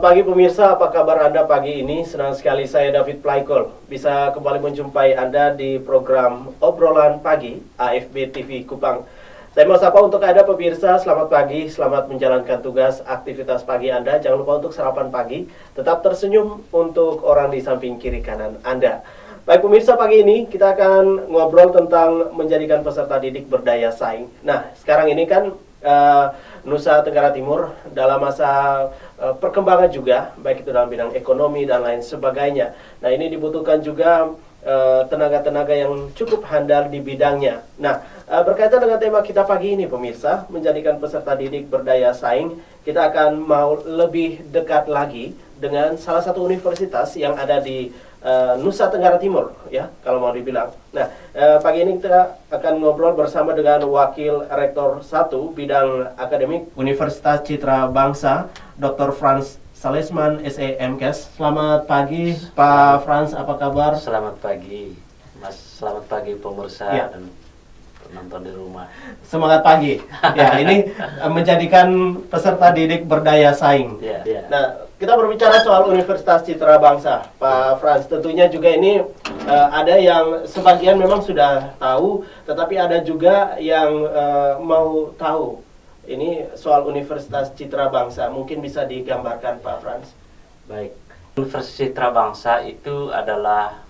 pagi pemirsa, apa kabar Anda pagi ini? Senang sekali saya David Plaikol bisa kembali menjumpai Anda di program Obrolan Pagi AFB TV Kupang. Saya mau sapa untuk Anda pemirsa, selamat pagi, selamat menjalankan tugas aktivitas pagi Anda. Jangan lupa untuk sarapan pagi, tetap tersenyum untuk orang di samping kiri kanan Anda. Baik pemirsa, pagi ini kita akan ngobrol tentang menjadikan peserta didik berdaya saing. Nah, sekarang ini kan Nusa Tenggara Timur dalam masa perkembangan juga, baik itu dalam bidang ekonomi dan lain sebagainya. Nah, ini dibutuhkan juga tenaga-tenaga yang cukup handal di bidangnya. Nah, berkaitan dengan tema kita pagi ini pemirsa, menjadikan peserta didik berdaya saing, kita akan mau lebih dekat lagi dengan salah satu universitas yang ada di Nusa Tenggara Timur, ya, kalau mau dibilang. Nah, pagi ini kita akan ngobrol bersama dengan Wakil Rektor 1 Bidang Akademik Universitas Citra Bangsa, Dr. Franz Salesman, SEMKes. Selamat pagi, Pak Franz, apa kabar? Selamat pagi, Mas. Selamat pagi pemirsa dan penonton di rumah. Semangat pagi. Ya, ini menjadikan peserta didik berdaya saing. Nah, kita berbicara soal Universitas Citra Bangsa, Pak Franz. Tentunya juga ini ada yang sebagian memang sudah tahu, tetapi ada juga yang mau tahu. Ini soal Universitas Citra Bangsa. Mungkin bisa digambarkan, Pak Franz. Baik, Universitas Citra Bangsa itu adalah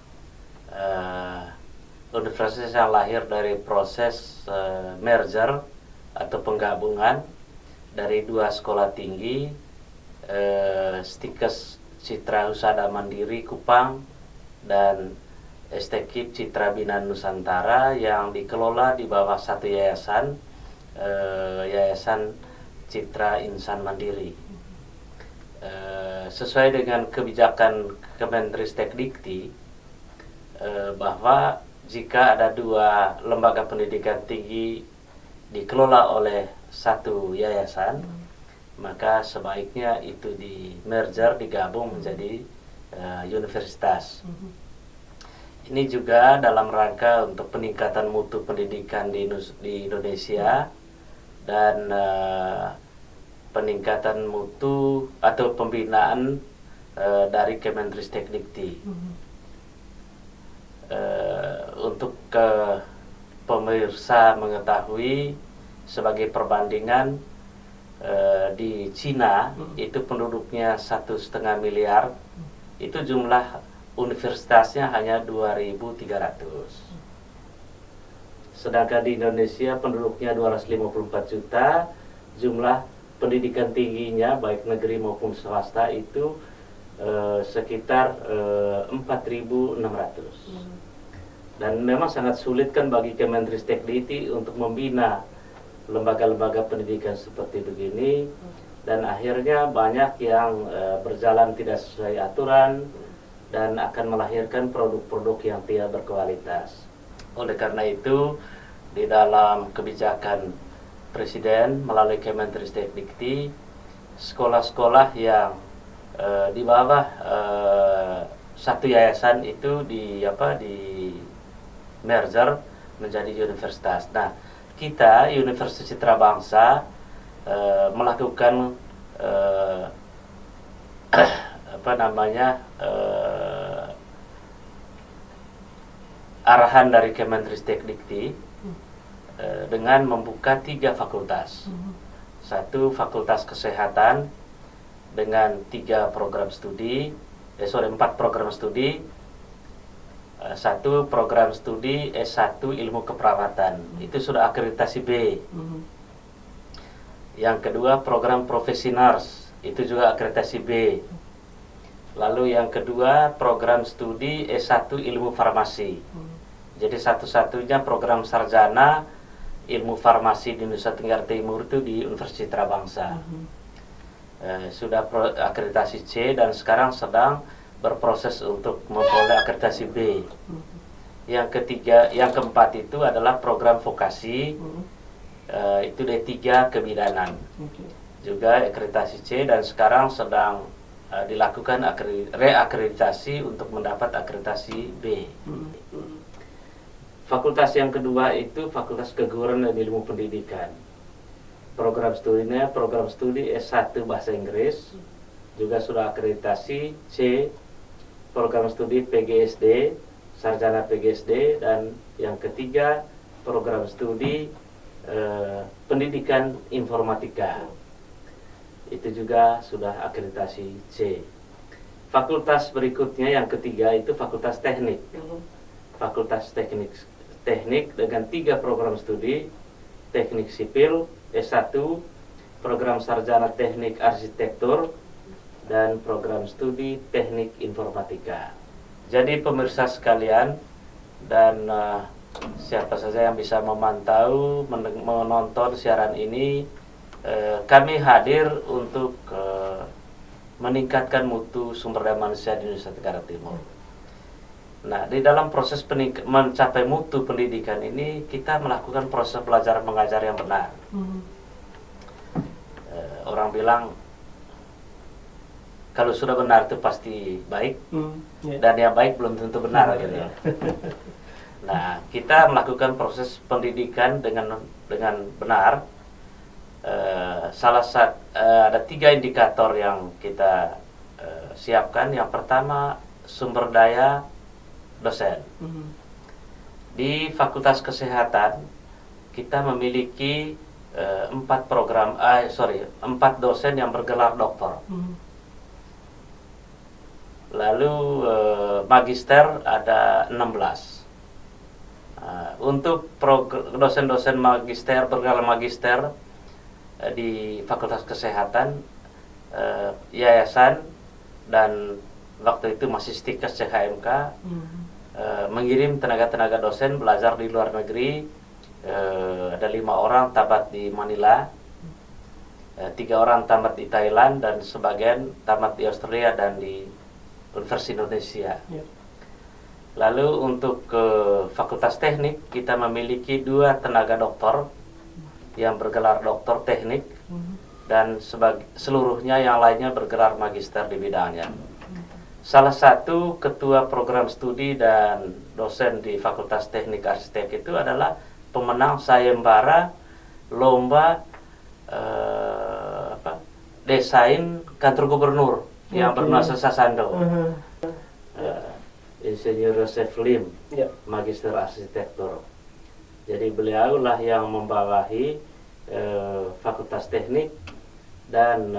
universitas yang lahir dari proses merger atau penggabungan dari dua sekolah tinggi, Stikes Citra Husada Mandiri Kupang dan STKIP Citra Bina Nusantara yang dikelola di bawah satu yayasan, Yayasan Citra Insan Mandiri. Sesuai dengan kebijakan Kemendristekdikti bahwa jika ada dua lembaga pendidikan tinggi dikelola oleh satu yayasan, maka sebaiknya itu di merger, digabung menjadi universitas. Ini juga dalam rangka untuk peningkatan mutu pendidikan di Indonesia dan peningkatan mutu atau pembinaan dari Kemendristekdikti. Untuk pemirsa mengetahui, sebagai perbandingan, di Cina itu penduduknya 1,5 miliar, itu jumlah universitasnya hanya 2.300. Sedangkan di Indonesia penduduknya 254 juta, jumlah pendidikan tingginya baik negeri maupun swasta itu sekitar 4.600. Dan memang sangat sulit kan bagi Kemendristekdikti untuk membina lembaga-lembaga pendidikan seperti begini, dan akhirnya banyak yang berjalan tidak sesuai aturan dan akan melahirkan produk-produk yang tidak berkualitas. Oleh karena itu, di dalam kebijakan Presiden melalui Kemendristekdikti, sekolah-sekolah yang di bawah satu yayasan itu di merger menjadi universitas. Nah, kita Universitas Citra Bangsa melakukan arahan dari Kemendristekdikti dengan membuka 3 fakultas. Satu fakultas kesehatan dengan 4 program studi. Satu program studi S1 ilmu keperawatan, itu sudah akreditasi B. Yang kedua program profesi nurse, itu juga akreditasi B. Lalu yang kedua program studi S1 ilmu farmasi. Jadi satu-satunya program sarjana ilmu farmasi di Nusa Tenggara Timur itu di Universitas Citra Bangsa. Sudah akreditasi C dan sekarang sedang berproses untuk memperoleh akreditasi B. Yang keempat itu adalah program vokasi, itu D3 kebidanan, juga akreditasi C, dan sekarang sedang dilakukan reakreditasi untuk mendapat akreditasi B. Fakultas yang kedua itu Fakultas Keguruan dan Ilmu Pendidikan. Program studinya program studi S1 Bahasa Inggris, juga sudah akreditasi C, program studi PGSD, sarjana PGSD, dan yang ketiga program studi pendidikan informatika. Itu juga sudah akreditasi C. Fakultas berikutnya yang ketiga itu fakultas teknik. Fakultas teknik dengan 3 program studi, teknik sipil, S1, program sarjana teknik arsitektur, dan program studi teknik informatika. Jadi pemirsa sekalian dan siapa saja yang bisa memantau, menonton siaran ini, kami hadir untuk meningkatkan mutu sumber daya manusia di Nusa Tenggara Timur. Nah, di dalam proses mencapai mutu pendidikan ini, kita melakukan proses belajar mengajar yang benar. Orang bilang kalau sudah benar itu pasti baik, dan yang baik belum tentu benar, gitu ya. Nah, kita melakukan proses pendidikan dengan benar. Ada 3 indikator yang kita siapkan. Yang pertama, sumber daya dosen. Di Fakultas Kesehatan kita memiliki 4 dosen yang bergelar doktor. Lalu magister ada 16. Untuk dosen-dosen magister bergelar magister di Fakultas Kesehatan, yayasan dan waktu itu masih Stikes CHMK mengirim tenaga-tenaga dosen belajar di luar negeri. Ada 5 orang tamat di Manila, 3 orang tamat di Thailand, dan sebagian tamat di Australia dan di Universitas Indonesia. Lalu untuk Fakultas Teknik kita memiliki 2 tenaga doktor yang bergelar doktor teknik, dan seluruhnya yang lainnya bergelar magister di bidangnya. Salah satu ketua program studi dan dosen di Fakultas Teknik Arsitek itu adalah pemenang sayembara lomba desain kantor gubernur yang bernuansa Sasando. Insinyur Joseph Lim, magister arsitektur. Jadi beliau lah yang membawahi Fakultas Teknik, dan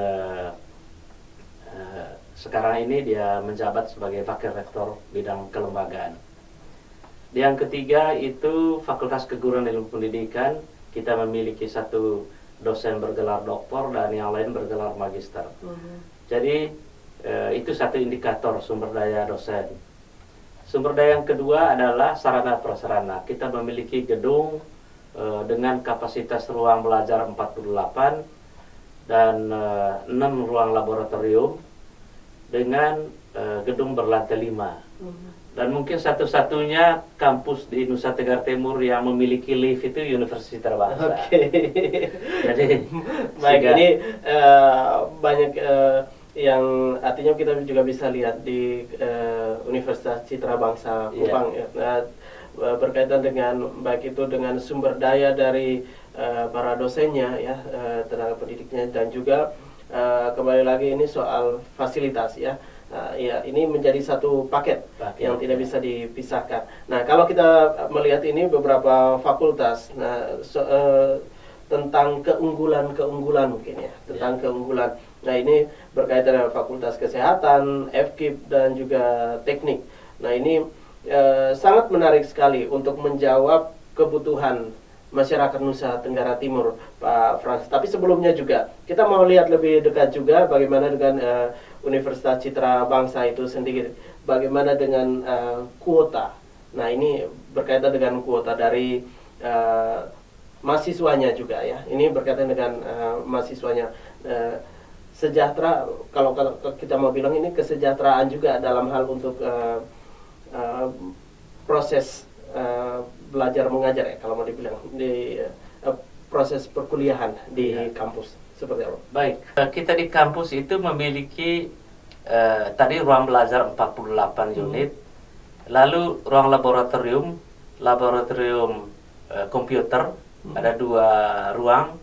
sekarang ini dia menjabat sebagai Wakil Rektor bidang kelembagaan. Yang ketiga itu Fakultas Keguruan Ilmu Pendidikan. Kita memiliki 1 dosen bergelar doktor dan yang lain bergelar magister. Jadi itu 1 indikator sumber daya dosen. Sumber daya yang kedua adalah sarana prasarana. Kita memiliki gedung dengan kapasitas ruang belajar 48 dan 6 ruang laboratorium dengan gedung berlantai 5. Dan mungkin satu-satunya kampus di Nusa Tenggara Timur yang memiliki lift itu Universitas Citra Bangsa. Jadi baik, ini banyak yang artinya kita juga bisa lihat di Universitas Citra Bangsa Kupang, berkaitan dengan baik itu dengan sumber daya dari para dosennya, tenaga pendidiknya, dan juga kembali lagi ini soal fasilitas, ya ini menjadi satu paket yang tidak bisa dipisahkan. Nah, kalau kita melihat ini beberapa fakultas, tentang keunggulan mungkin tentang keunggulan. Nah, ini berkaitan dengan Fakultas Kesehatan, FKIP, dan juga Teknik. Nah, ini sangat menarik sekali untuk menjawab kebutuhan masyarakat Nusa Tenggara Timur, Pak Frans. Tapi sebelumnya juga kita mau lihat lebih dekat juga bagaimana dengan Universitas Citra Bangsa itu sendiri, bagaimana dengan kuota. Nah, ini berkaitan dengan kuota dari mahasiswanya juga, ini berkaitan dengan mahasiswanya. Sejahtera, kalau kita mau bilang ini kesejahteraan juga dalam hal untuk proses belajar mengajar, kalau mau dibilang di proses perkuliahan di kampus seperti apa? Baik, kita di kampus itu memiliki tadi ruang belajar 48 unit, lalu ruang laboratorium komputer ada 2 ruang,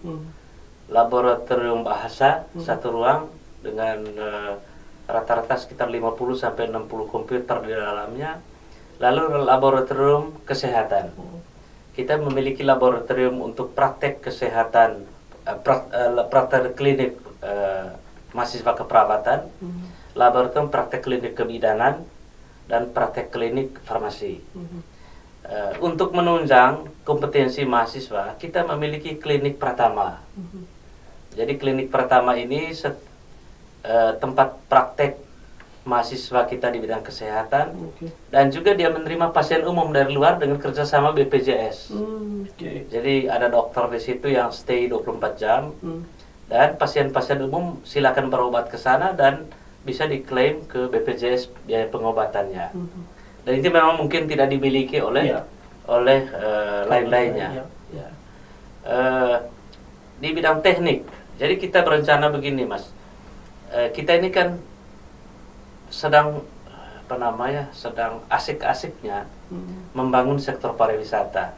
laboratorium bahasa 1 ruang, dengan rata-rata sekitar 50 sampai 60 komputer di dalamnya. Lalu laboratorium kesehatan. Kita memiliki laboratorium untuk praktek kesehatan, praktek klinik mahasiswa keperawatan, laboratorium praktek klinik kebidanan, dan praktek klinik farmasi. Untuk menunjang kompetensi mahasiswa, kita memiliki klinik pratama. Jadi klinik pratama ini tempat praktek mahasiswa kita di bidang kesehatan, dan juga dia menerima pasien umum dari luar dengan kerjasama BPJS. Jadi ada dokter di situ yang stay 24 jam, dan pasien-pasien umum silakan berobat ke sana dan bisa diklaim ke BPJS biaya pengobatannya. Dan itu memang mungkin tidak dimiliki oleh lain-lainnya. Di bidang teknik, jadi kita berencana begini, Mas. Kita ini kan sedang sedang asik-asiknya membangun sektor pariwisata.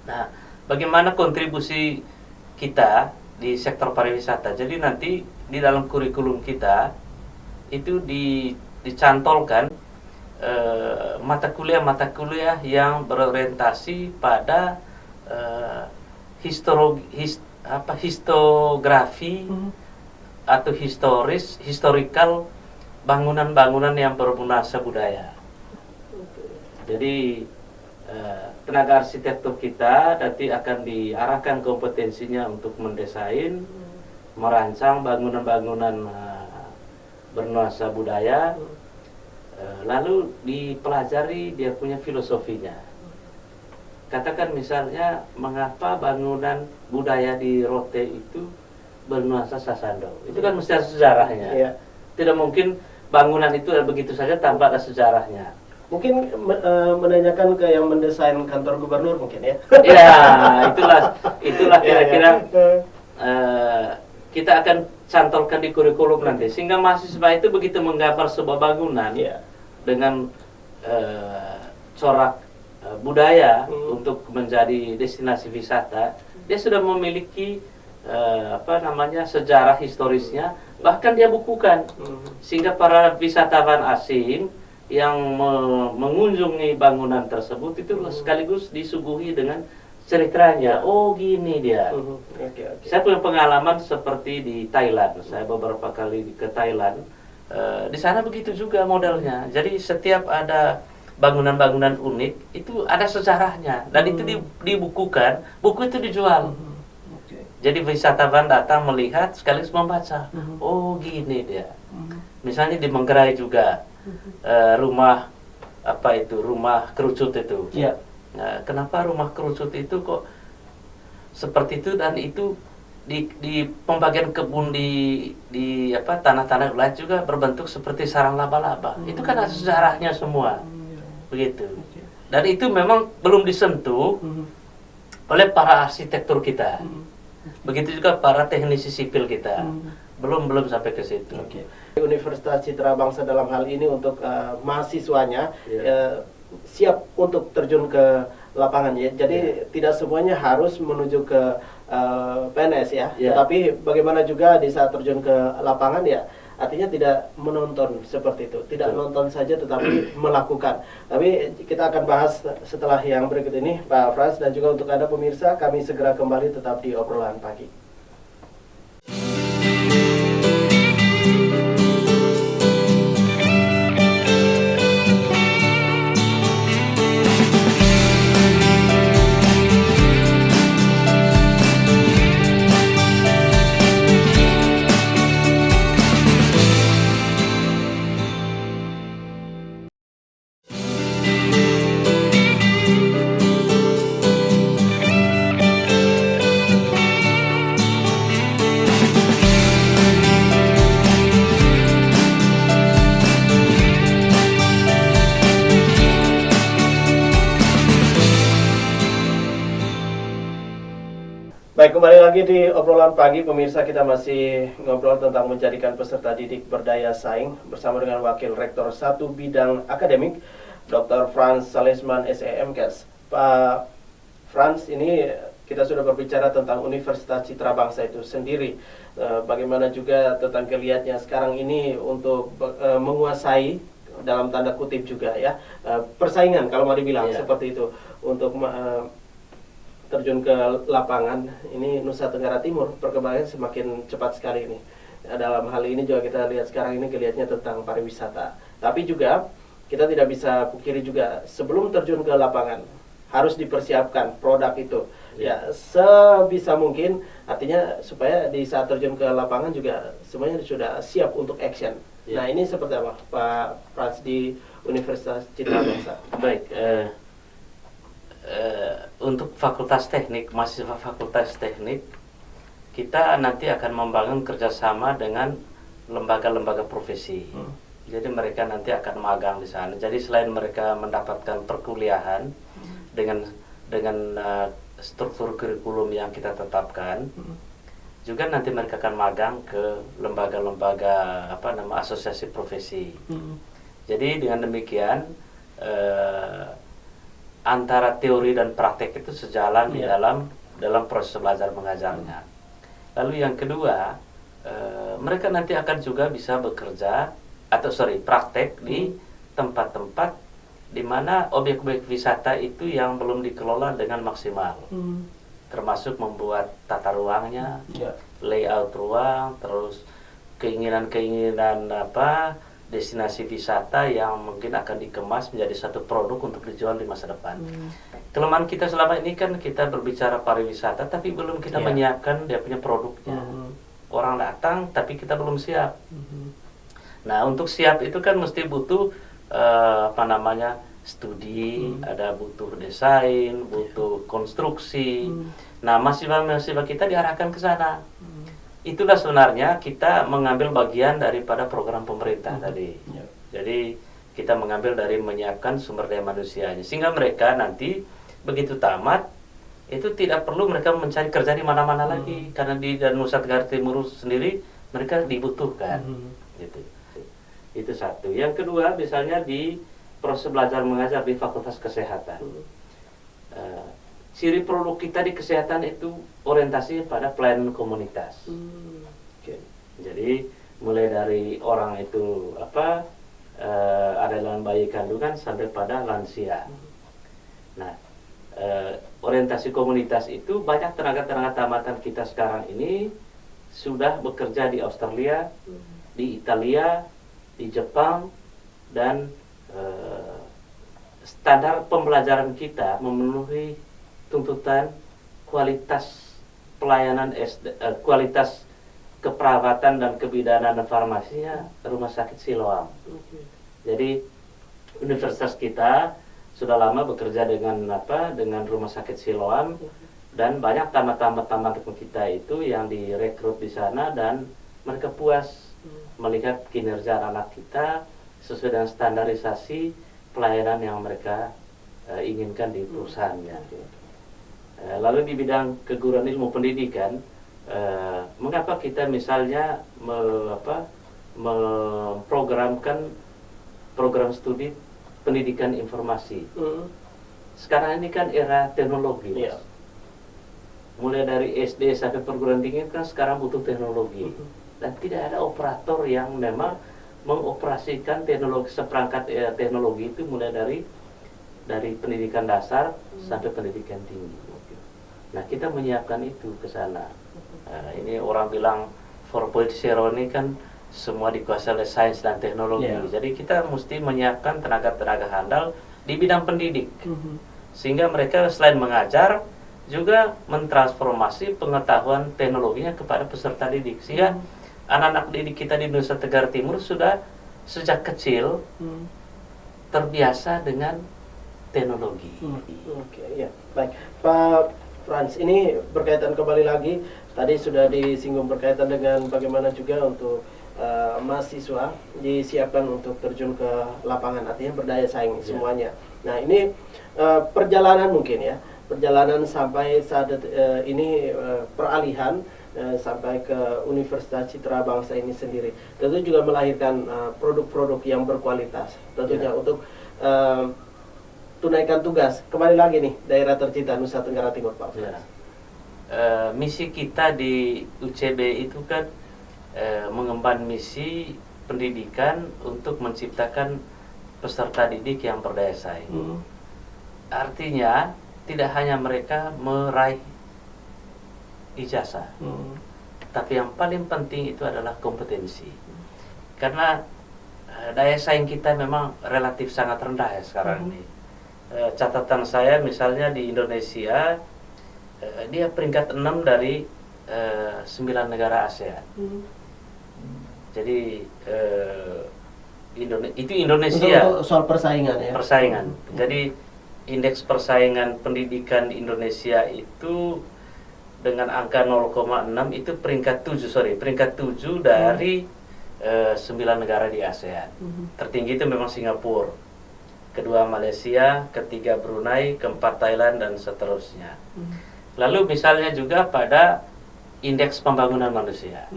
Nah, bagaimana kontribusi kita di sektor pariwisata? Jadi nanti di dalam kurikulum kita itu dicantolkan mata kuliah historia yang berorientasi pada histografi atau historical bangunan-bangunan yang bernuansa budaya. Jadi tenaga arsitektur kita nanti akan diarahkan kompetensinya untuk mendesain, merancang bangunan-bangunan bernuansa budaya, lalu dipelajari dia punya filosofinya. Katakan misalnya, mengapa bangunan budaya di Rote itu bernuansa Sasando? Itu kan mesti ada sejarahnya. Tidak mungkin bangunan itu begitu saja tanpa ada sejarahnya. Mungkin menanyakan ke yang mendesain kantor gubernur mungkin ya. Ya, itulah kira-kira kita akan cantolkan di kurikulum nanti, sehingga mahasiswa itu begitu menggambar sebuah bangunan dengan corak budaya untuk menjadi destinasi wisata, dia sudah memiliki sejarah historisnya, bahkan dia bukukan, sehingga para wisatawan asing yang mengunjungi bangunan tersebut itu sekaligus disuguhi dengan ceritanya. Oh, gini dia. Saya punya pengalaman seperti di Thailand. Saya beberapa kali ke Thailand. Di sana begitu juga modelnya. Jadi setiap ada bangunan-bangunan unik itu ada sejarahnya, dan itu dibukukan. Buku itu dijual. Jadi wisatawan datang melihat sekaligus membaca. Oh, gini dia. Misalnya di Manggarai juga rumah rumah kerucut itu. Nah, kenapa rumah kerucut itu kok seperti itu, dan itu di pembagian kebun di tanah-tanah lain juga berbentuk seperti sarang laba-laba. Itu kan ada sejarahnya semua. Begitu. Dan itu memang belum disentuh oleh para arsitektur kita. Begitu juga para teknisi sipil kita. Belum sampai ke situ. Universitas Citra Bangsa dalam hal ini untuk mahasiswanya siap untuk terjun ke lapangan ya. Jadi tidak semuanya harus menuju ke PNS ya. Tetapi bagaimana juga di saat terjun ke lapangan ya, artinya tidak menonton seperti itu, tidak nonton saja tetapi melakukan. Tapi kita akan bahas setelah yang berikut ini, Pak Frans, dan juga untuk Anda pemirsa, kami segera kembali tetap di obrolan pagi. Baik, kembali lagi di obrolan pagi pemirsa. Kita masih ngobrol tentang menjadikan peserta didik berdaya saing bersama dengan Wakil Rektor 1 Bidang Akademik, Dr. Frans Salesman SEMKes. Pak Frans, ini kita sudah berbicara tentang Universitas Citra Bangsa itu sendiri. Bagaimana juga tentang geliatnya sekarang ini untuk menguasai dalam tanda kutip juga ya persaingan kalau mau dibilang seperti itu untuk terjun ke lapangan. Ini Nusa Tenggara Timur perkembangannya semakin cepat sekali ini. Dalam hal ini juga kita lihat sekarang ini geliatnya tentang pariwisata. Tapi juga kita tidak bisa pungkiri juga sebelum terjun ke lapangan harus dipersiapkan produk itu. Ya, sebisa mungkin artinya supaya di saat terjun ke lapangan juga semuanya sudah siap untuk action. Nah, ini seperti apa Pak Frans di Universitas Citra Bangsa? Baik, untuk fakultas teknik, mahasiswa fakultas teknik, kita nanti akan membangun kerjasama dengan lembaga-lembaga profesi. Jadi mereka nanti akan magang di sana. Jadi selain mereka mendapatkan perkuliahan dengan struktur kurikulum yang kita tetapkan, juga nanti mereka akan magang ke lembaga-lembaga asosiasi profesi. Jadi dengan demikian antara teori dan praktek itu sejalan di dalam proses belajar mengajarnya. Lalu yang kedua, mereka nanti akan juga bisa bekerja praktek di tempat-tempat di mana objek-objek wisata itu yang belum dikelola dengan maksimal, termasuk membuat tata ruangnya, layout ruang, terus keinginan-keinginan destinasi wisata yang mungkin akan dikemas menjadi satu produk untuk dijual di masa depan. Kelemahan kita selama ini kan kita berbicara pariwisata, tapi belum kita menyiapkan dia punya produknya. Orang datang, tapi kita belum siap. Nah, untuk siap itu kan mesti butuh studi, ada butuh desain, butuh konstruksi. Nah, mahasiswa kita diarahkan ke sana. Itulah sebenarnya kita mengambil bagian daripada program pemerintah tadi. Jadi kita mengambil dari menyiapkan sumber daya manusianya, sehingga mereka nanti begitu tamat itu tidak perlu mereka mencari kerja di mana-mana lagi, karena di Nusa Tenggara Timur sendiri mereka dibutuhkan. Gitu. Itu satu. Yang kedua, misalnya di proses belajar mengajar di Fakultas Kesehatan. Ciri produk kita di kesehatan itu orientasi pada pelayanan komunitas. Jadi mulai dari orang itu ada dalam bayi kandungan sampai pada lansia. Nah, orientasi komunitas itu banyak tenaga-tenaga tamatan kita sekarang ini sudah bekerja di Australia, di Italia, di Jepang, dan standar pembelajaran kita memenuhi tuntutan kualitas pelayanan kualitas keperawatan dan kebidanan dan farmasinya Rumah Sakit Siloam. Jadi universitas kita sudah lama bekerja dengan Rumah Sakit Siloam, dan banyak tamat-tamat kita itu yang direkrut di sana dan mereka puas melihat kinerja anak kita sesuai dengan standarisasi pelayanan yang mereka inginkan di perusahaannya. Lalu di bidang keguruan ilmu pendidikan, mengapa kita misalnya memprogramkan program studi pendidikan informasi? Sekarang ini kan era teknologi. Mulai dari SD sampai perguruan tinggi kan sekarang butuh teknologi. Dan tidak ada operator yang memang mengoperasikan teknologi, seperangkat teknologi itu mulai dari pendidikan dasar sampai pendidikan tinggi. Nah, kita menyiapkan itu ke sana. Ini orang bilang 4.0 ini kan semua dikuasai oleh sains dan teknologi. Jadi kita mesti menyiapkan tenaga-tenaga handal di bidang pendidik. Sehingga mereka selain mengajar juga mentransformasi pengetahuan teknologinya kepada peserta didik. Sehingga anak-anak didik kita di Nusa Tenggara Timur sudah sejak kecil terbiasa dengan teknologi. Baik, Pak Frans, ini berkaitan kembali lagi, tadi sudah disinggung berkaitan dengan bagaimana juga untuk mahasiswa disiapkan untuk terjun ke lapangan, artinya berdaya saing semuanya. Nah, ini perjalanan mungkin ya, perjalanan sampai saat ini peralihan sampai ke Universitas Citra Bangsa ini sendiri, tentu juga melahirkan produk-produk yang berkualitas, tentunya untuk tunaikan tugas kembali lagi nih daerah tercinta Nusa Tenggara Timur, Pak. misi kita di UCB itu kan mengemban misi pendidikan untuk menciptakan peserta didik yang berdaya saing. Artinya tidak hanya mereka meraih ijazah, tapi yang paling penting itu adalah kompetensi. Karena daya saing kita memang relatif sangat rendah ya sekarang ini. Catatan saya misalnya di Indonesia, dia peringkat 6 dari 9 negara ASEAN. Jadi itu Indonesia. Untuk soal persaingan ya. Persaingan. Jadi indeks persaingan pendidikan di Indonesia itu dengan angka 0,6 itu peringkat 7 dari 9 negara di ASEAN. Tertinggi itu memang Singapura, kedua Malaysia, ketiga Brunei, keempat Thailand, dan seterusnya. Lalu misalnya juga pada indeks pembangunan manusia,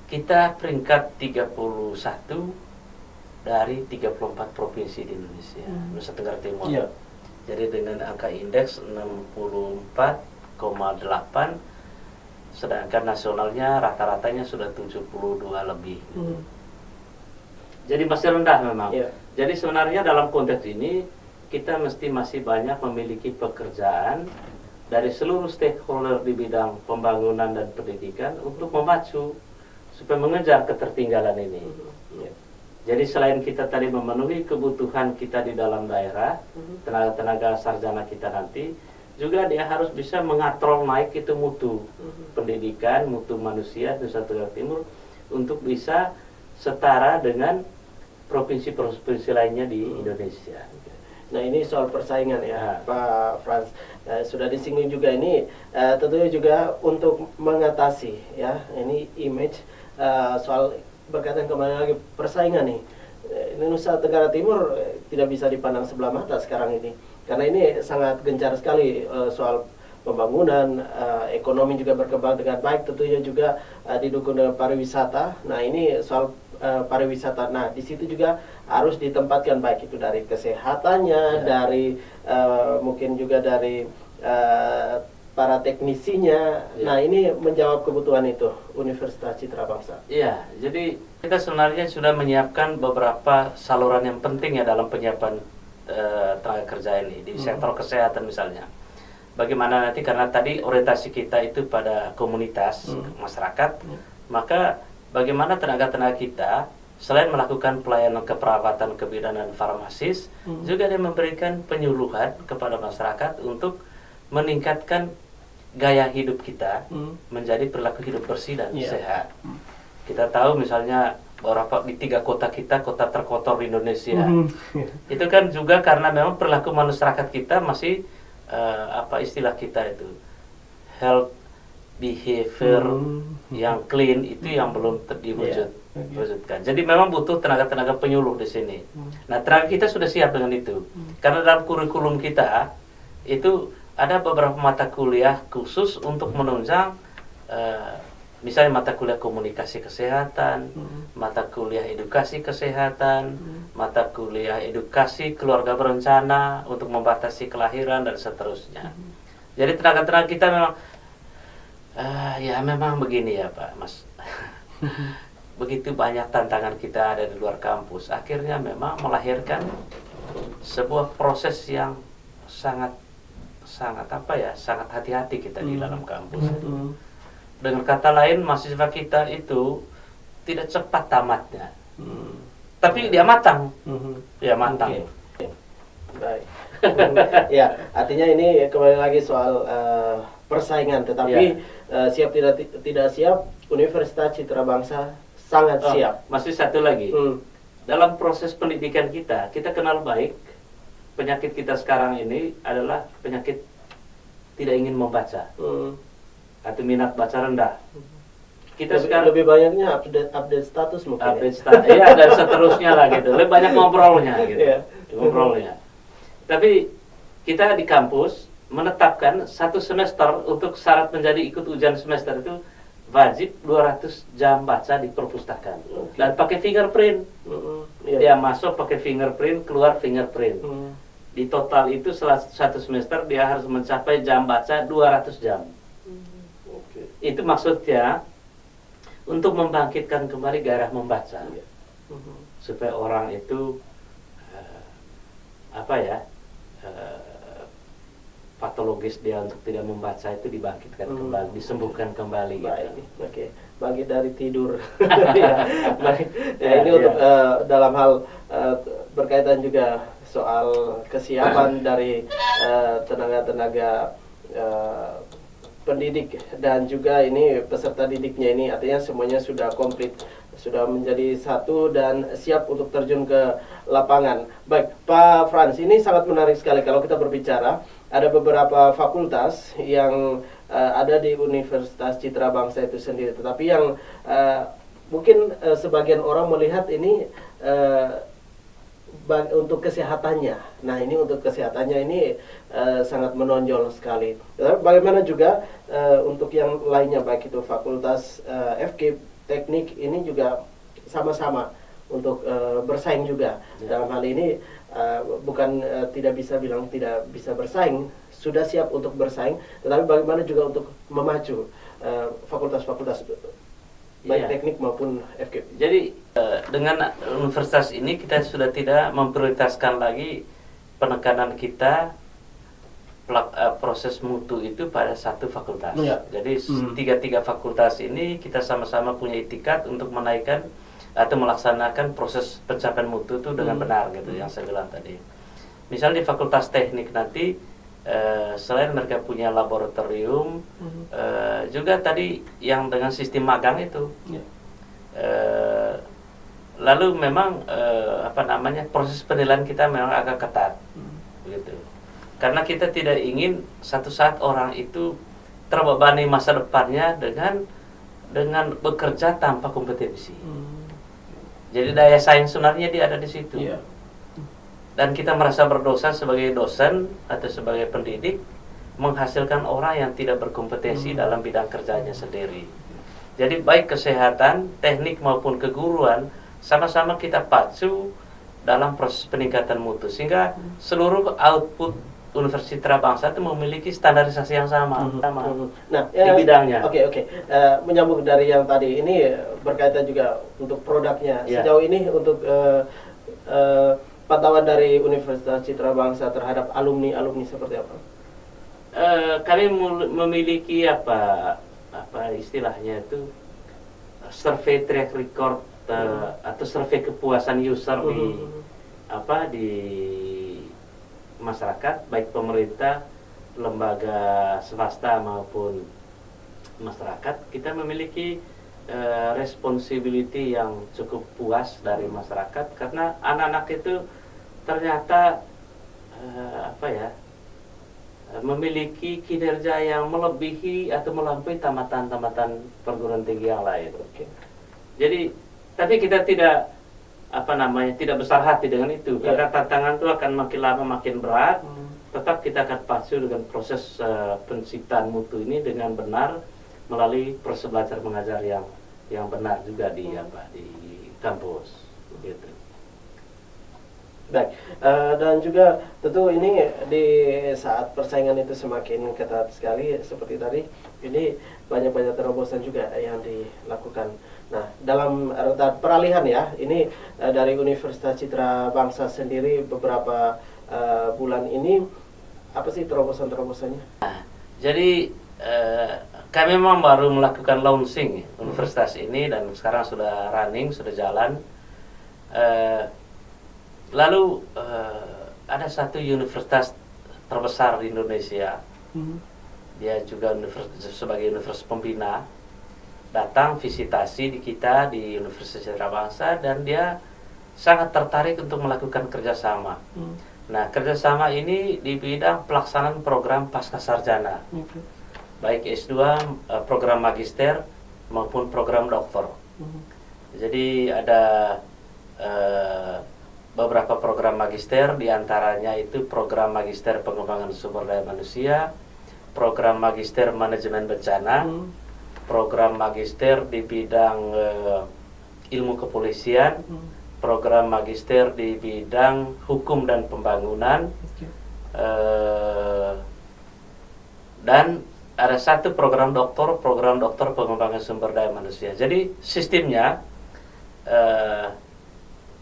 kita peringkat 31 dari 34 provinsi di Indonesia, Nusa Tenggara Timur. Jadi dengan angka indeks 64,8, sedangkan nasionalnya rata-ratanya sudah 72 lebih. Jadi masih rendah memang. Jadi sebenarnya dalam konteks ini kita masih banyak memiliki pekerjaan dari seluruh stakeholder di bidang pembangunan dan pendidikan untuk memacu supaya mengejar ketertinggalan ini. Jadi selain kita tadi memenuhi kebutuhan kita di dalam daerah, tenaga-tenaga sarjana kita nanti, juga dia harus bisa mengatrol naik itu mutu pendidikan, mutu manusia Nusa Tenggara Timur untuk bisa setara dengan provinsi-provinsi lainnya di Indonesia. Nah ini soal persaingan ya, Pak Frans. Sudah disinggung juga ini, tentunya juga untuk mengatasi ya ini image soal berkaitan kembali lagi persaingan nih. Nusa Tenggara Timur tidak bisa dipandang sebelah mata sekarang ini, karena ini sangat gencar sekali soal pembangunan, ekonomi juga berkembang dengan baik, tentunya juga didukung dengan pariwisata. Nah ini soal pariwisata, nah di situ juga harus ditempatkan baik itu dari kesehatannya, dari mungkin juga dari para teknisinya. Nah ini menjawab kebutuhan itu Universitas Citra Bangsa. Iya, jadi kita sebenarnya sudah menyiapkan beberapa saluran yang penting ya dalam penyiapan tenaga kerja ini di sektor kesehatan misalnya. Bagaimana nanti, karena tadi orientasi kita itu pada komunitas masyarakat, maka bagaimana tenaga-tenaga kita selain melakukan pelayanan keperawatan, kebidanan, farmasis, juga dia memberikan penyuluhan kepada masyarakat untuk meningkatkan gaya hidup kita menjadi perilaku hidup bersih dan sehat. Kita tahu misalnya beberapa di 3 kota kita, kota terkotor di Indonesia, itu kan juga karena memang perilaku masyarakat kita masih apa istilah kita itu health behavior yang clean itu yang belum diwujudkan. Jadi memang butuh tenaga-tenaga penyuluh di sini. Nah, tenaga kita sudah siap dengan itu. Karena dalam kurikulum kita itu ada beberapa mata kuliah khusus untuk menunjang misalnya mata kuliah komunikasi kesehatan, mata kuliah edukasi kesehatan, mata kuliah edukasi keluarga berencana untuk membatasi kelahiran dan seterusnya. Jadi tenaga-tenaga kita memang ya memang begini ya Pak Mas. Begitu banyak tantangan kita ada di luar kampus, akhirnya memang melahirkan sebuah proses yang sangat hati-hati kita di dalam kampus. Dengan kata lain, mahasiswa kita itu tidak cepat tamatnya, tapi dia matang, matang. Baik. Ya, artinya ini kembali lagi soal persaingan, tetapi siap tidak siap, Universitas Citra Bangsa sangat siap. Masih satu lagi, dalam proses pendidikan kita kenal baik penyakit kita sekarang ini adalah penyakit tidak ingin membaca. Atau minat baca rendah. Kita sekarang lebih banyaknya update status mungkin. Ya, dan seterusnya lah gitu. Lebih banyak ngobrolnya gitu. Ngobrolnya. Tapi kita di kampus menetapkan 1 semester untuk syarat menjadi ikut ujian semester itu wajib 200 jam baca di perpustakaan. Dan pakai fingerprint. Dia masuk pakai fingerprint, keluar fingerprint. Di total itu 1 semester dia harus mencapai jam baca 200 jam. itu maksudnya untuk membangkitkan kembali gairah membaca, supaya orang itu patologis dia untuk tidak membaca itu dibangkitkan kembali, disembuhkan kembali. Baik, oke, bangkit dari tidur. Ya, baik. Ya, ini untuk dalam hal berkaitan juga soal kesiapan dari tenaga-tenaga pendidik dan juga ini peserta didiknya ini, artinya semuanya sudah komplit, sudah menjadi satu dan siap untuk terjun ke lapangan. Baik, Pak Frans, ini sangat menarik sekali kalau kita berbicara. Ada beberapa fakultas yang ada di Universitas Citra Bangsa itu sendiri, tetapi yang mungkin sebagian orang melihat ini untuk kesehatannya. Nah, ini untuk kesehatannya ini sangat menonjol sekali. Bagaimana juga untuk yang lainnya, baik itu fakultas FK teknik ini juga sama-sama untuk bersaing juga. Dalam hal ini bukan tidak bisa bilang tidak bisa bersaing, sudah siap untuk bersaing, tetapi bagaimana juga untuk memacu fakultas-fakultas baik teknik maupun FK. Jadi dengan universitas ini kita sudah tidak memprioritaskan lagi penekanan kita proses mutu itu pada satu fakultas. Jadi tiga fakultas ini kita sama-sama punya itikat untuk menaikkan atau melaksanakan proses pencapaian mutu itu dengan benar gitu, yang saya bilang tadi. Misalnya di fakultas teknik nanti selain mereka punya laboratorium, juga tadi yang dengan sistem magang itu. Lalu memang proses penilaian kita memang agak ketat, gitu. Karena kita tidak ingin satu saat orang itu terbebani masa depannya dengan bekerja tanpa kompetensi. Jadi daya saing sebenarnya dia ada di situ. Dan kita merasa berdosa sebagai dosen atau sebagai pendidik menghasilkan orang yang tidak berkompetensi dalam bidang kerjanya sendiri. Jadi baik kesehatan, teknik maupun keguruan sama-sama kita pacu dalam proses peningkatan mutu, sehingga seluruh output Universitas Citra Bangsa itu memiliki standarisasi yang sama, Nah, di bidangnya. Oke. Menyambung dari yang tadi, ini berkaitan juga untuk produknya. Sejauh ini untuk pantauan dari Universitas Citra Bangsa terhadap alumni seperti apa? Kami memiliki apa istilahnya itu survei track record atau survei kepuasan user di masyarakat, baik pemerintah, lembaga swasta maupun masyarakat. Kita memiliki responsibility yang cukup puas dari masyarakat, karena anak-anak itu ternyata memiliki kinerja yang melebihi atau melampaui tamatan-tamatan perguruan tinggi yang lain. Jadi, tapi kita tidak tidak besar hati dengan itu, karena tantangan itu akan makin lama makin berat. Tetap kita akan pacu dengan proses penciptaan mutu ini dengan benar melalui proses belajar mengajar yang benar juga di kampus, gitu. Baik, dan juga tentu ini di saat persaingan itu semakin ketat sekali seperti tadi, ini banyak terobosan juga yang dilakukan. Nah, dalam peralihan ya, ini dari Universitas Citra Bangsa sendiri beberapa bulan ini, apa sih terobosan-terobosannya? Jadi kami memang baru melakukan launching universitas ini, dan sekarang sudah running, sudah jalan. Lalu ada satu universitas terbesar di Indonesia, dia juga sebagai universitas pembina, datang visitasi di kita di Universitas Citra Bangsa, dan dia sangat tertarik untuk melakukan kerjasama. Nah, kerjasama ini di bidang pelaksanaan program pasca sarjana, baik S2, program magister maupun program doktor. Jadi ada beberapa program magister, diantaranya itu program magister pengembangan sumber daya manusia, program magister manajemen bencana, program magister di bidang ilmu kepolisian, program magister di bidang hukum dan pembangunan, dan ada satu program doktor pengembangan sumber daya manusia. Jadi sistemnya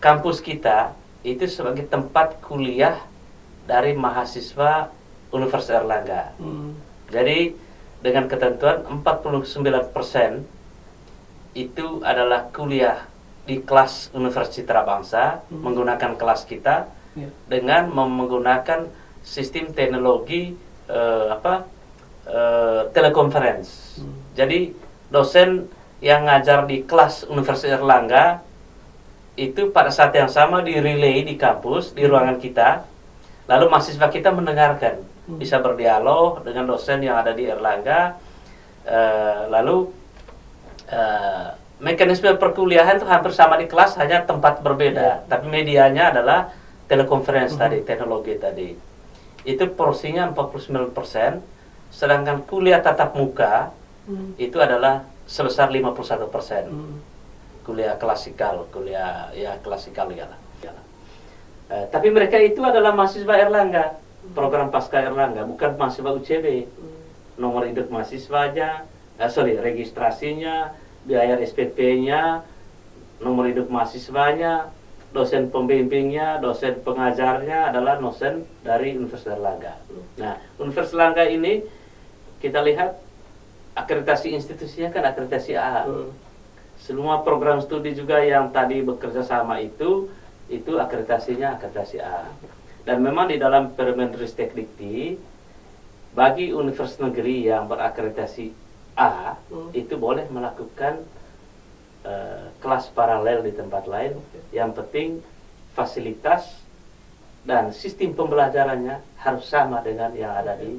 kampus kita itu sebagai tempat kuliah dari mahasiswa Universitas Airlangga. Jadi dengan ketentuan 49% itu adalah kuliah di kelas Universitas Citra Bangsa menggunakan kelas kita dengan menggunakan sistem teknologi telekonferensi. Jadi dosen yang ngajar di kelas Universitas Airlangga itu pada saat yang sama di relay di kampus di ruangan kita, lalu mahasiswa kita mendengarkan, bisa berdialog dengan dosen yang ada di Airlangga, lalu mekanisme perkuliahan itu hampir sama di kelas, hanya tempat berbeda, tapi medianya adalah telekonferensi tadi, teknologi tadi. Itu porsinya 49%, sedangkan kuliah tatap muka itu adalah sebesar 51%. Kuliah klasikal, klasikal ya lah. Tapi mereka itu adalah mahasiswa Airlangga, program pasca Airlangga, bukan mahasiswa UCB. Nomor induk mahasiswanya, registrasinya, biaya SPP-nya, nomor induk mahasiswanya, dosen pembimbingnya, dosen pengajarnya adalah dosen dari Universitas Airlangga. Nah, Universitas Airlangga ini kita lihat akreditasi institusinya kan akreditasi A. Semua program studi juga yang tadi bekerja sama itu akreditasinya akreditasi A. Dan memang di dalam Permendikti bagi universitas negeri yang berakreditasi A itu boleh melakukan kelas paralel di tempat lain. Yang penting fasilitas dan sistem pembelajarannya harus sama dengan yang ada di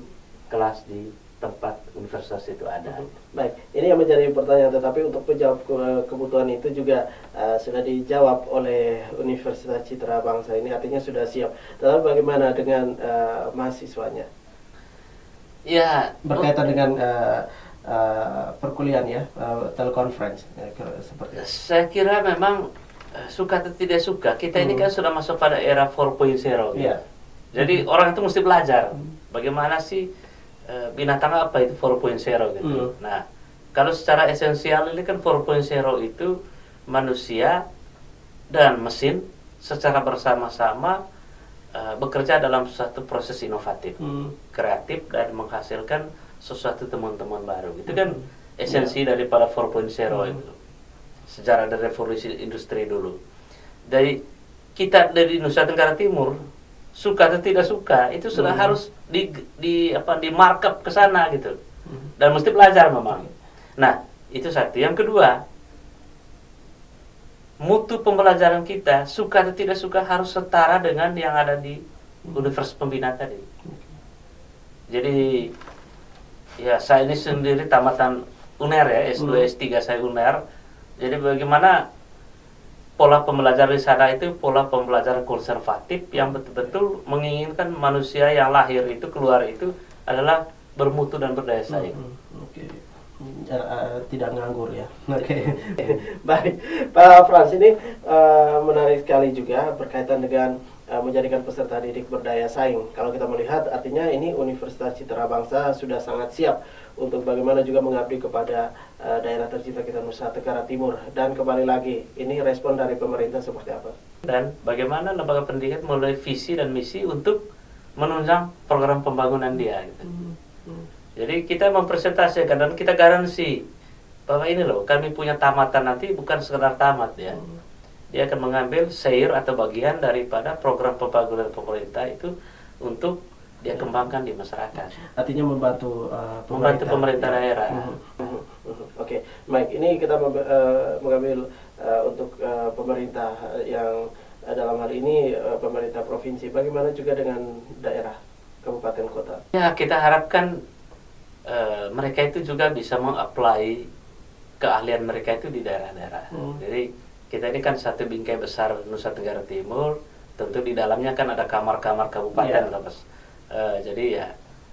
kelas di tempat universitas itu ada. Baik, ini yang menjadi pertanyaan, tetapi untuk menjawab kebutuhan itu juga sudah dijawab oleh Universitas Citra Bangsa ini, artinya sudah siap. Tetapi bagaimana dengan mahasiswanya? Ya, berkaitan dengan perkuliahan ya, telekonferensi seperti itu. Saya kira memang suka atau tidak suka, kita ini kan sudah masuk pada era 4.0 gitu. Jadi orang itu mesti belajar bagaimana sih binatang apa itu 4.0 gitu. Nah, kalau secara esensial ini kan 4.0 itu manusia dan mesin secara bersama-sama bekerja dalam suatu proses inovatif, kreatif, dan menghasilkan sesuatu teman-teman baru. Itu kan esensi daripada 4.0 itu. Sejarah dari revolusi industri dulu. Dari kita dari Nusa Tenggara Timur, suka atau tidak suka, itu sudah harus di markup ke sana gitu. Dan mesti belajar memang. Nah, itu satu. Yang kedua, mutu pembelajaran kita, suka atau tidak suka, harus setara dengan yang ada di universitas pembina tadi. Jadi, ya saya ini sendiri tamatan UNER ya, S2, S3 saya UNER. Jadi bagaimana pola pembelajaran di sana itu pola pembelajaran konservatif yang betul-betul menginginkan manusia yang lahir itu keluar itu adalah bermutu dan berdaya saing. Tidak nganggur ya. Baik, Pak Frans, ini menarik sekali juga berkaitan dengan menjadikan peserta didik berdaya saing. Kalau kita melihat, artinya ini Universitas Citra Bangsa sudah sangat siap untuk bagaimana juga mengabdi kepada daerah tercinta kita Nusa Tenggara Timur. Dan kembali lagi, ini respon dari pemerintah seperti apa? Dan bagaimana lembaga pendidikan mulai visi dan misi untuk menunjang program pembangunan dia gitu. Jadi kita mempresentasikan dan kita garansi bahwa ini loh, kami punya tamatan nanti bukan sekedar tamat ya. Dia akan mengambil share atau bagian daripada program pembangunan pemerintah itu untuk dia kembangkan di masyarakat. Artinya membantu pemerintah daerah. Oke, baik. Ini kita mengambil untuk pemerintah yang dalam hal ini pemerintah provinsi. Bagaimana juga dengan daerah, kabupaten, kota? Ya, kita harapkan mereka itu juga bisa mengapply keahlian mereka itu di daerah-daerah. Jadi kita ini kan satu bingkai besar Nusa Tenggara Timur, tentu di dalamnya kan ada kamar-kamar kabupaten, jadi ya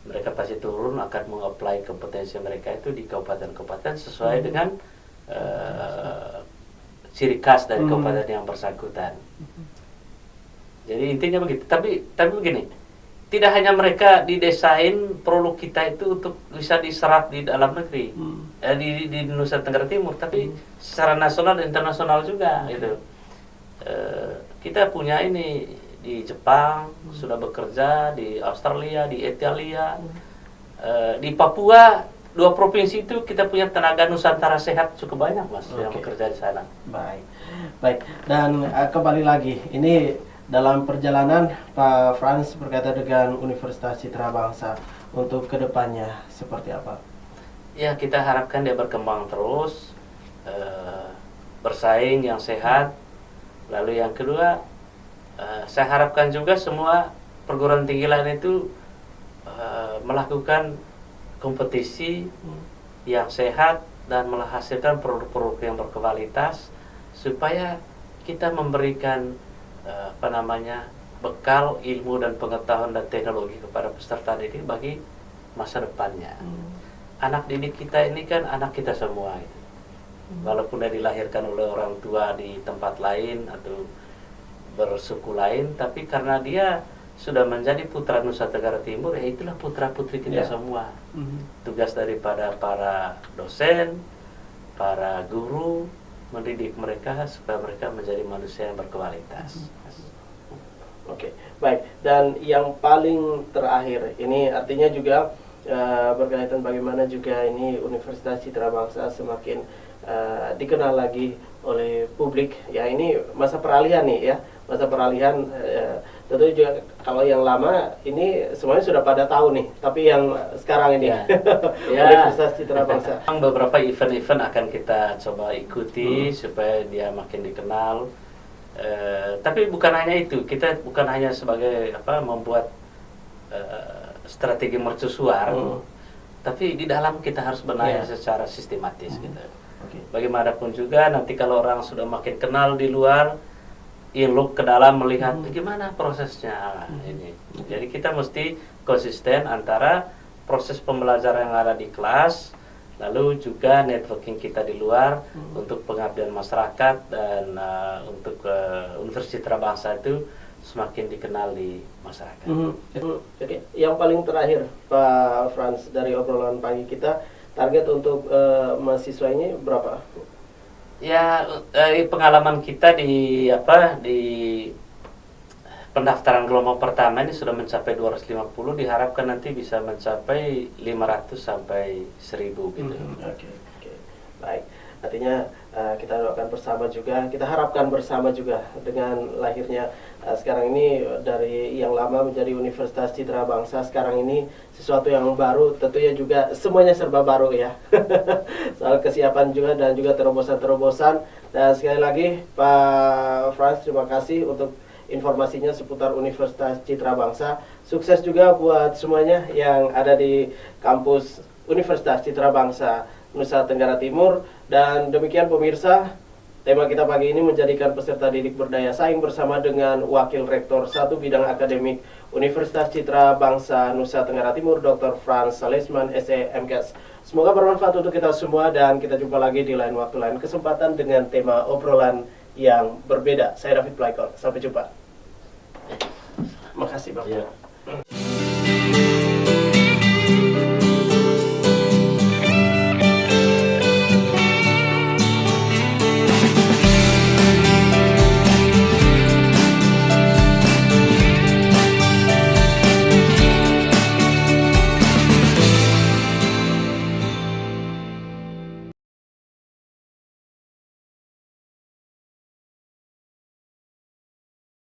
mereka pasti turun akan mengapply kompetensi mereka itu di kabupaten-kabupaten sesuai dengan ciri khas dari kabupaten yang bersangkutan. Jadi intinya begitu. Tapi begini, tidak hanya mereka didesain produk kita itu untuk bisa diserap di dalam negeri, di Nusa Tenggara Timur, tapi secara nasional dan internasional juga gitu. Kita punya ini di Jepang, sudah bekerja di Australia, di Italia, di Papua. 2 provinsi itu kita punya tenaga Nusantara sehat cukup banyak, Mas, yang bekerja di sana. Baik. Dan kembali lagi, ini dalam perjalanan Pak Frans berkaitan dengan Universitas Citra Bangsa untuk kedepannya seperti apa? Ya, kita harapkan dia berkembang terus, bersaing yang sehat. Lalu yang kedua, saya harapkan juga semua perguruan tinggi lain itu melakukan kompetisi yang sehat dan menghasilkan produk-produk yang berkualitas supaya kita memberikan bekal ilmu dan pengetahuan dan teknologi kepada peserta didik bagi masa depannya. Anak didik kita ini kan anak kita semua, walaupun dia dilahirkan oleh orang tua di tempat lain atau bersuku lain, tapi karena dia sudah menjadi putra Nusa Tenggara Timur, ya itulah putra putri kita semua. Tugas daripada para dosen, para guru, mendidik mereka supaya mereka menjadi manusia yang berkualitas. Oke, baik. Dan yang paling terakhir, ini artinya juga berkaitan bagaimana juga ini Universitas Citra Bangsa semakin dikenal lagi oleh publik. Ya, ini masa peralihan nih ya, masa peralihan. Tentu juga kalau yang lama ini semuanya sudah pada tahu nih, tapi yang sekarang ini Universitas Citra Bangsa. Beberapa event-event akan kita coba ikuti supaya dia makin dikenal. Tapi bukan hanya itu, kita bukan hanya sebagai membuat strategi mercusuar, tapi di dalam kita harus benahi secara sistematis gitu. Bagaimanapun juga nanti kalau orang sudah makin kenal di luar, look ke dalam melihat bagaimana prosesnya ini. Jadi kita mesti konsisten antara proses pembelajaran yang ada di kelas, lalu juga networking kita di luar untuk pengabdian masyarakat dan untuk Universitas Citra Bangsa itu semakin dikenal di masyarakat. Oke. Yang paling terakhir Pak Frans, dari obrolan pagi kita, target untuk mahasiswa ini berapa? Ya, pengalaman kita di pendaftaran gelombang pertama ini sudah mencapai 250, diharapkan nanti bisa mencapai 500 sampai 1000 gitu. Oke. Baik. Artinya kita doakan bersama juga, kita harapkan bersama juga dengan lahirnya sekarang ini dari yang lama menjadi Universitas Citra Bangsa, sekarang ini sesuatu yang baru, tentunya juga semuanya serba baru ya. Soal kesiapan juga dan juga terobosan-terobosan. Dan sekali lagi Pak Frans, terima kasih untuk informasinya seputar Universitas Citra Bangsa. Sukses juga buat semuanya yang ada di kampus Universitas Citra Bangsa Nusa Tenggara Timur. Dan demikian pemirsa, tema kita pagi ini menjadikan peserta didik berdaya saing bersama dengan Wakil Rektor 1 Bidang Akademik Universitas Citra Bangsa Nusa Tenggara Timur, Dr. Frans Salesman, SE MKes. Semoga bermanfaat untuk kita semua dan kita jumpa lagi di lain waktu, lain kesempatan dengan tema obrolan yang berbeda. Saya David Plaikol, sampai jumpa. Makasih Bapak.